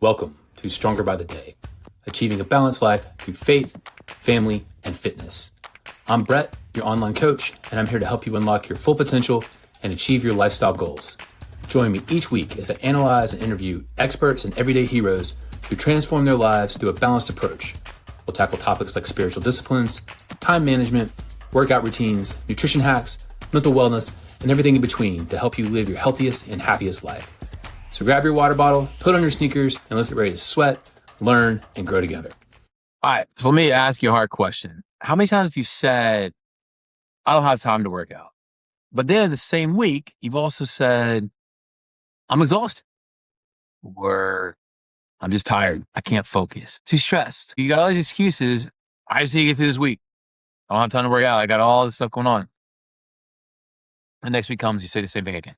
Welcome to Stronger by the Day, achieving a balanced life through faith, family, and fitness. I'm Brett, your online coach, and I'm here to help you unlock your full potential and achieve your lifestyle goals. Join me each week as I analyze and interview experts and everyday heroes who transform their lives through a balanced approach. We'll tackle topics like spiritual disciplines, time management, workout routines, nutrition hacks, mental wellness, and everything in between to help you live your healthiest and happiest life. So grab your water bottle, put on your sneakers, and let's get ready to sweat, learn, and grow together. All right, so let me ask you a hard question. How many times have you said, I don't have time to work out? But then the same week, you've also said, I'm exhausted, or I'm just tired. I can't focus. Too stressed. You got all these excuses. I just need to get through this week. I don't have time to work out. I got all this stuff going on. The next week comes, you say the same thing again.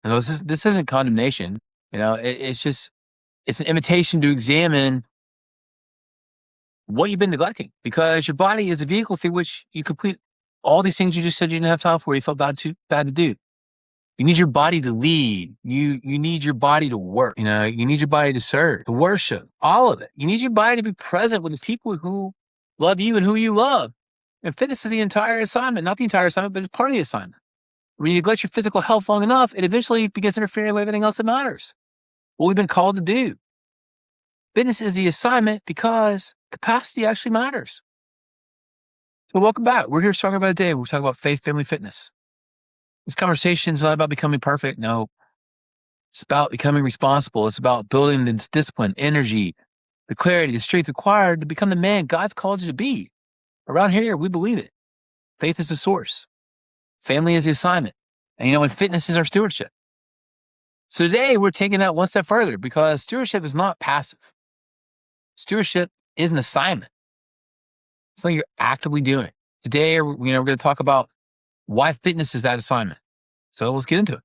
And this isn't condemnation. It's an invitation to examine what you've been neglecting, because your body is the vehicle through which you complete all these things you just said you didn't have time for. You felt bad to do. You need your body to lead. You need your body to work. You need your body to serve, to worship, all of it. You need your body to be present with the people who love you and who you love. And fitness is the entire assignment, not the entire assignment, but it's part of the assignment. When you neglect your physical health long enough, it eventually begins interfering with everything else that matters. What we've been called to do. Fitness is the assignment because capacity actually matters. So welcome back. We're here talking about a day. We're talking about faith, family, fitness. This conversation is not about becoming perfect. No, it's about becoming responsible. It's about building this discipline, energy, the clarity, the strength required to become the man God's called you to be. Around here, we believe it. Faith is the source. Family is the assignment. And fitness is our stewardship. So today we're taking that one step further, because stewardship is not passive. Stewardship is an assignment. It's something you're actively doing. Today, we're going to talk about why fitness is that assignment. So let's get into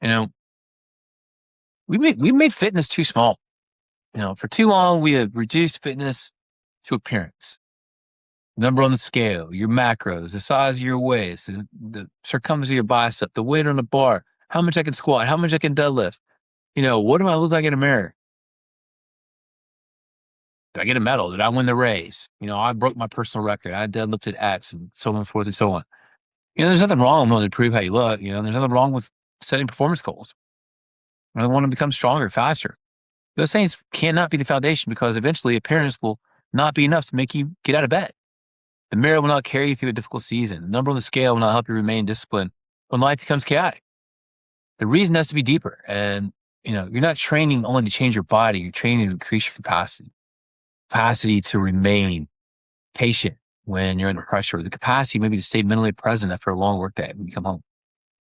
it. We made fitness too small. For too long, we have reduced fitness to appearance. Number on the scale, your macros, the size of your waist, the circumference of your bicep, the weight on the bar, how much I can squat, how much I can deadlift. What do I look like in a mirror? Did I get a medal? Did I win the race? I broke my personal record. I deadlifted X and so on, forth and so on. There's nothing wrong with to prove how you look. There's nothing wrong with setting performance goals. I want to become stronger, faster. Those things cannot be the foundation, because eventually appearance will not be enough to make you get out of bed. The mirror will not carry you through a difficult season. The number on the scale will not help you remain disciplined when life becomes chaotic. The reason has to be deeper. And, you're not training only to change your body. You're training to increase your capacity to remain patient when you're under pressure, the capacity maybe to stay mentally present after a long workday when you come home,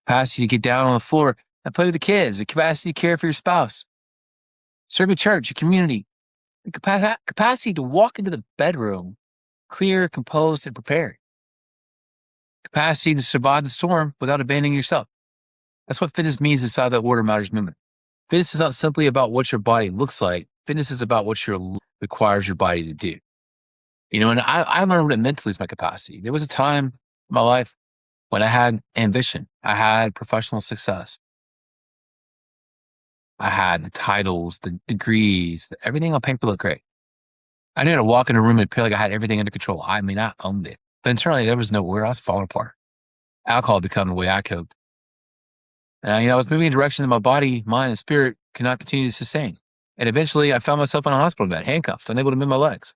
capacity to get down on the floor and play with the kids, the capacity to care for your spouse, serve your church, your community, the capacity to walk into the bedroom clear, composed, and prepared, capacity to survive the storm without abandoning yourself. That's what fitness means inside that Order Matters movement. Fitness is not simply about what your body looks like. Fitness is about what requires your body to do. And I learned what it meant to lose my capacity. There was a time in my life when I had ambition. I had professional success. I had the titles, the degrees, everything on paper looked great. I knew how to walk in a room and feel like I had everything under control. I owned it. But internally, there was nowhere. I was falling apart. Alcohol became the way I coped. And I was moving in a direction that my body, mind, and spirit could not continue to sustain. And eventually, I found myself in a hospital bed, handcuffed, unable to move my legs.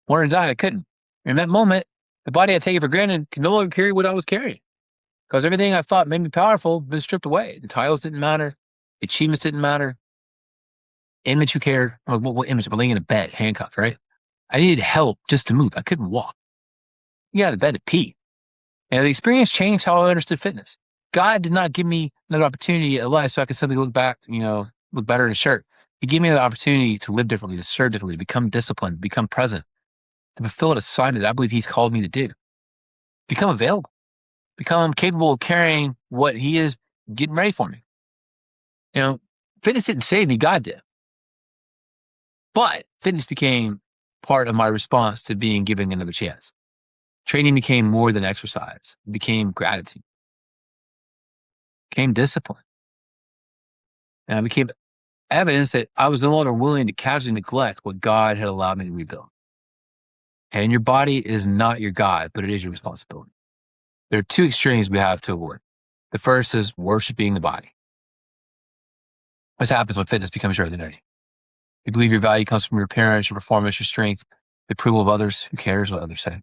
Wanted to die, I couldn't. In that moment, the body I taken for granted could no longer carry what I was carrying, because everything I thought made me powerful had been stripped away. The titles didn't matter. The achievements didn't matter. Image who cared? What image? I'm laying in a bed, handcuffed, right? I needed help just to move. I couldn't walk. You got out of bed to pee. And the experience changed how I understood fitness. God did not give me another opportunity at life so I could suddenly look back, look better in a shirt. He gave me the opportunity to live differently, to serve differently, to become disciplined, become present, to fulfill an assignment that I believe He's called me to do. Become available. Become capable of carrying what He is getting ready for me. Fitness didn't save me, God did. But fitness became part of my response to being given another chance. Training became more than exercise. It became gratitude. It became discipline. And I became evidence that I was no longer willing to casually neglect what God had allowed me to rebuild. And your body is not your God, but it is your responsibility. There are two extremes we have to avoid. The first is worshiping the body. This happens when fitness becomes your identity. You believe your value comes from your appearance, your performance, your strength, the approval of others. Who cares what others say?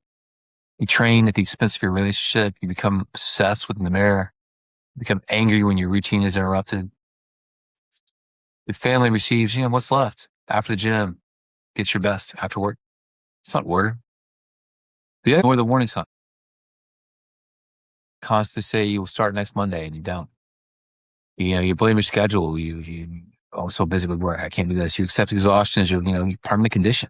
You train at the expense of your relationship. You become obsessed with the mirror. You become angry when your routine is interrupted. The family receives, what's left after the gym. Get your best after work. It's not order. The other, or the warning sign. Constantly say you will start next Monday and you don't. You blame your schedule. I'm so busy with work. I can't do this. You accept exhaustion as your permanent condition.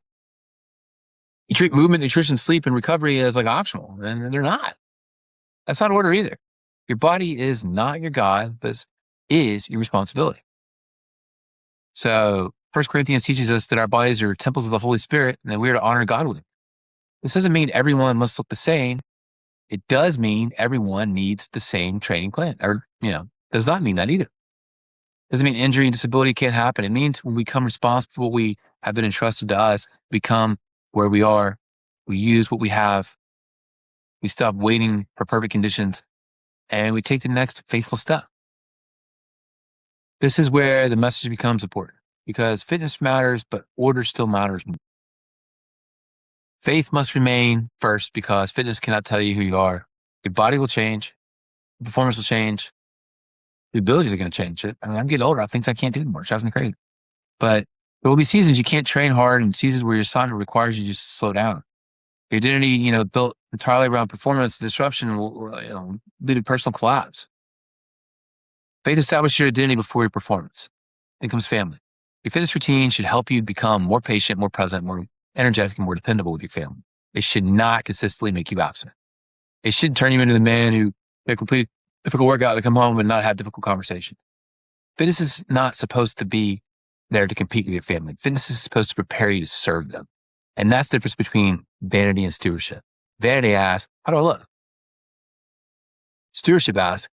You treat movement, nutrition, sleep, and recovery as like optional, and they're not. That's not order either. Your body is not your God, but is your responsibility. So 1 Corinthians teaches us that our bodies are temples of the Holy Spirit and that we are to honor God with it. This doesn't mean everyone must look the same. It does mean everyone needs the same training plan, or, does not mean that either. Doesn't mean injury and disability can't happen. It means when we become responsible, we have been entrusted to us, become where we are, we use what we have, we stop waiting for perfect conditions, and we take the next faithful step. This is where the message becomes important because fitness matters, but order still matters more. Faith must remain first because fitness cannot tell you who you are. Your body will change, your performance will change, your abilities are going to change. I'm getting older. I have things I can't do anymore. It drives me crazy. But there will be seasons you can't train hard and seasons where your assignment requires you just to slow down. Your identity, built entirely around performance disruption will lead to personal collapse. Faith establishes your identity before your performance. Then comes family. Your fitness routine should help you become more patient, more present, more energetic, and more dependable with your family. It should not consistently make you absent. It shouldn't turn you into the man who complete a difficult workout to come home and not have difficult conversations. Fitness is not supposed to be there to compete with your family. Fitness is supposed to prepare you to serve them. And that's the difference between vanity and stewardship. Vanity asks, how do I look? Stewardship asks,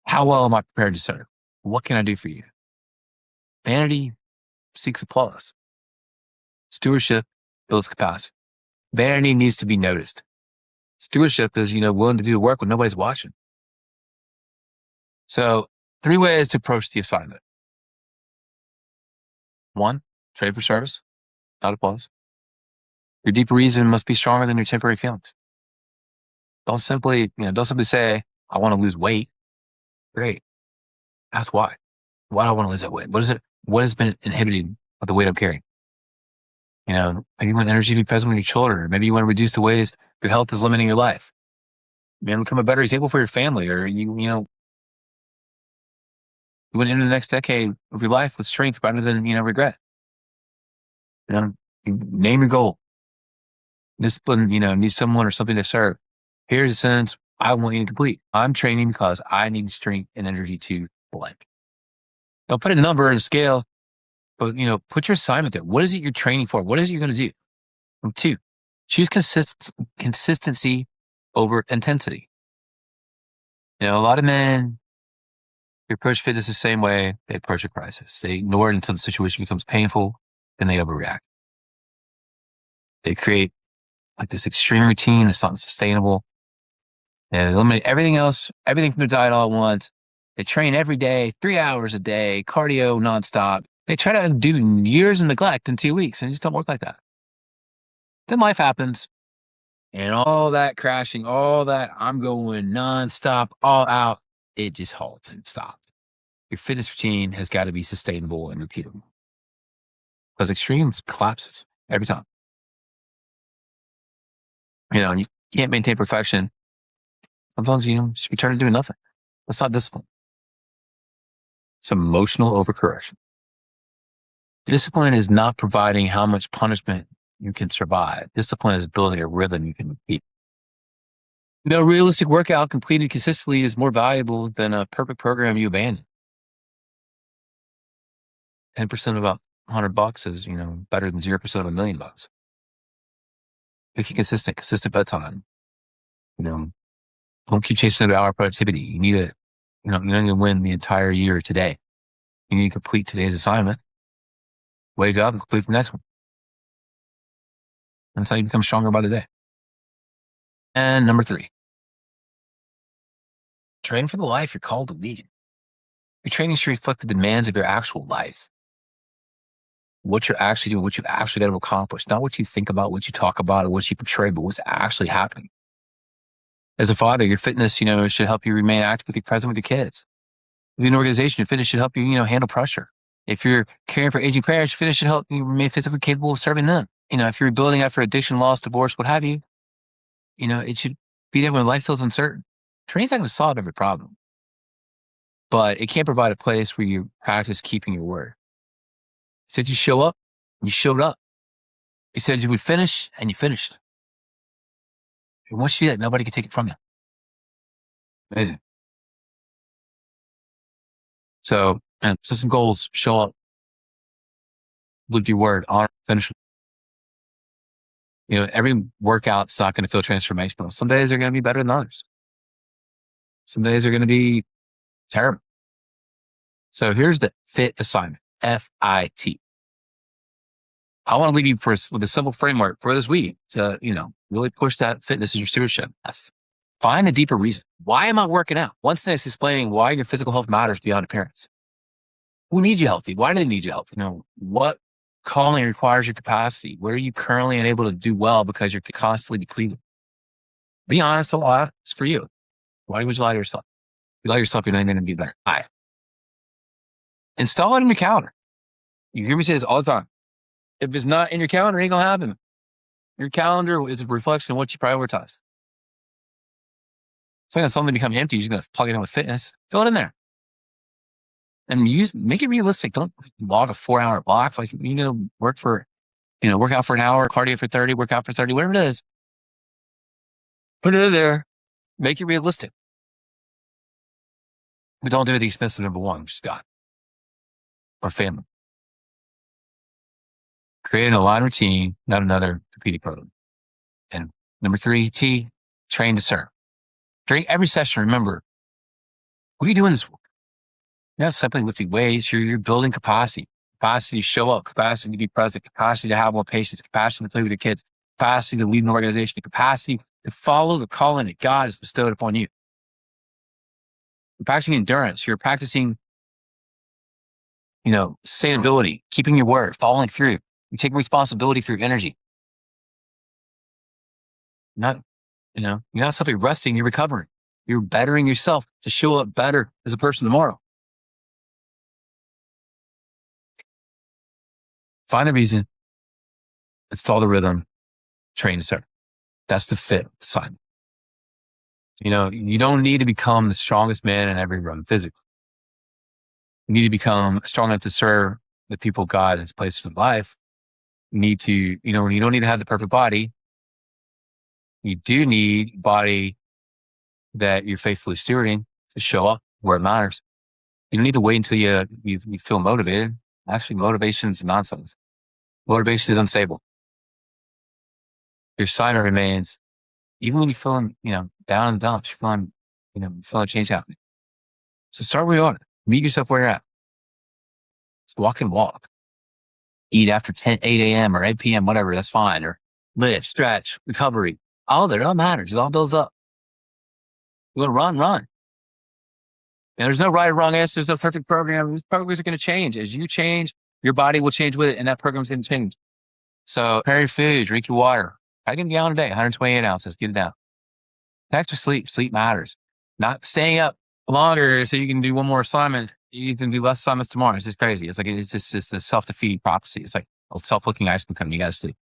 how well am I prepared to serve? What can I do for you? Vanity seeks applause. Stewardship builds capacity. Vanity needs to be noticed. Stewardship is, willing to do the work when nobody's watching. So 3 ways to approach the assignment. 1, trade for service, not applause. Your deeper reason must be stronger than your temporary feelings. Don't simply say, I want to lose weight. Great. Ask why. Why do I want to lose that weight? What has been inhibiting of the weight I'm carrying? Maybe you want energy to be present with your children, or maybe you want to reduce the ways your health is limiting your life. You become a better example for your family, or you want to enter the next decade of your life with strength rather than, regret. Name your goal. Discipline, needs someone or something to serve. Here's a sentence I want you to complete. I'm training because I need strength and energy to blank. Don't put a number and a scale, but, put your assignment there. What is it you're training for? What is it you're going to do? And 2, choose consistency over intensity. A lot of men approach fitness the same way they approach a crisis. They ignore it until the situation becomes painful, then they overreact. They create like this extreme routine that's not sustainable. They eliminate everything else, everything from their diet all at once. They train every day, 3 hours a day, cardio nonstop. They try to undo years of neglect in 2 weeks, and it just don't work like that. Then life happens, and all that crashing, all that I'm going nonstop, all out, it just halts and stops. Your fitness routine has got to be sustainable and repeatable because extremes collapses every time. And you can't maintain perfection. Sometimes, just be trying to do nothing. That's not discipline. It's emotional overcorrection. Discipline is not providing how much punishment you can survive. Discipline is building a rhythm you can keep. Realistic workout completed consistently is more valuable than a perfect program you abandon. 10% of about $100 is, better than 0% of $1 million. Make it consistent bedtime. Don't keep chasing the hour productivity. You need to win the entire year today. You need to complete today's assignment. Wake up and complete the next one. That's how you become stronger by the day. And number 3, train for the life you're called to lead. Your training should reflect the demands of your actual life. What you're actually doing, what you've actually got to accomplish, not what you think about, what you talk about, or what you portray, but what's actually happening. As a father, your fitness, should help you remain actively present with your kids. With an organization, your fitness should help you, handle pressure. If you're caring for aging parents, your fitness should help you remain physically capable of serving them. If you're rebuilding after addiction, loss, divorce, what have you, it should be there when life feels uncertain. Training's not going to solve every problem, but it can't provide a place where you practice keeping your word. You said you show up, you showed up. You said you would finish, and you finished. And once you do that, nobody can take it from you. Amazing. So, set some goals, show up, live your word, honor, finish. Every workout's not going to feel transformational. Some days are going to be better than others. Some days are going to be terrible. So here's the FIT assignment, FIT. I want to leave you with a simple framework for this week to, really push that fitness as your stewardship. Find the deeper reason. Why am I working out? One sentence explaining why your physical health matters beyond appearance. Who needs you healthy? Why do they need you healthy? What calling requires your capacity? Where are you currently unable to do well because you're constantly depleted? Be honest, a lot. It's for you. Why would you lie to yourself? If you lie to yourself, you're not going to be better. Install it in your calendar. You hear me say this all the time. If it's not in your calendar, it ain't going to happen. Your calendar is a reflection of what you prioritize. It's not going to suddenly become empty. You're just going to plug it in with fitness. Fill it in there. And make it realistic. Don't log a 4-hour block. Like, work for, work out for an hour, cardio for 30, work out for 30, whatever it is. Put it in there. Make it realistic. But don't do it at the expense of number 1, which is God or family. Create an aligned routine, not another competing program. And number 3, T, train to serve. During every session, remember, what are you doing this for? You're not simply lifting weights. You're building capacity to show up, capacity to be present, capacity to have more patience, capacity to play with your kids, capacity to lead an organization, capacity to follow the calling that God has bestowed upon you. You're practicing endurance. You're practicing, sustainability, keeping your word, following through. You're taking responsibility for your energy. You're not simply resting, you're recovering. You're bettering yourself to show up better as a person tomorrow. Find the reason, install the rhythm, train to serve. That's the FIT assignment. You don't need to become the strongest man in every room physically. You need to become strong enough to serve the people God has placed in life. You need to, you don't need to have the perfect body. You do need a body that you're faithfully stewarding to show up where it matters. You don't need to wait until you feel motivated. Actually, motivation is nonsense. Motivation is unstable. Your assignment remains, even when you're feeling, down in the dumps, you're feeling, feeling change happening. So start where you are. Meet yourself where you're at. Just walk and walk. Eat after 8 a.m. or 8 p.m., whatever, that's fine. Or lift, stretch, recovery. All of it all matters. It all builds up. You want to run. There's no right or wrong answer. There's no perfect program. These programs are going to change. As you change, your body will change with it, and that program's going to change. So prepare your food, drink your water. I get a gallon a day, 128 ounces. Get it down. Extra sleep. Sleep matters. Not staying up longer so you can do one more assignment. You can do less assignments tomorrow. It's just crazy. It's like it's just a self-defeating prophecy. It's like a self-looking ice cream company. You got to sleep.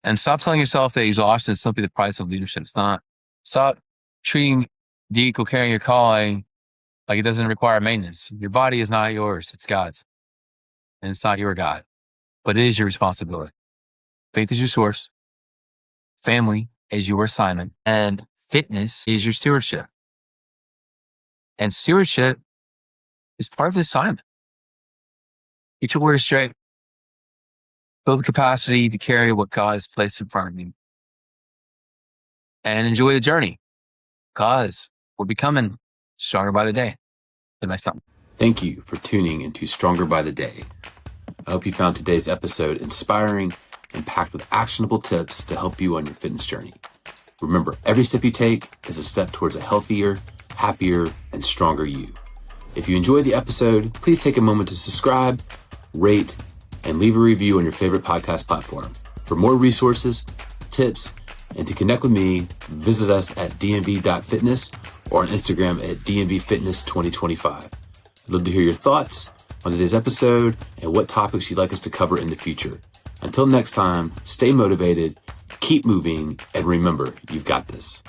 And stop telling yourself that exhaustion is simply the price of leadership. It's not. Stop treating the equal carrying your calling like it doesn't require maintenance. Your body is not yours. It's God's. And it's not your God. But it is your responsibility. Faith is your source. Family is your assignment. And fitness is your stewardship. And stewardship is part of the assignment. Get your word straight. Build the capacity to carry what God has placed in front of you. And enjoy the journey. Because we're becoming stronger by the day. Until next time. Thank you for tuning into Stronger by the Day. I hope you found today's episode inspiring and packed with actionable tips to help you on your fitness journey. Remember, every step you take is a step towards a healthier, happier, and stronger you. If you enjoyed the episode, please take a moment to subscribe, rate, and leave a review on your favorite podcast platform. For more resources, tips, and to connect with me, visit us at dnv.fitness or on Instagram at dnvfitness2025. I'd love to hear your thoughts on today's episode and what topics you'd like us to cover in the future. Until next time, stay motivated, keep moving, and remember, you've got this.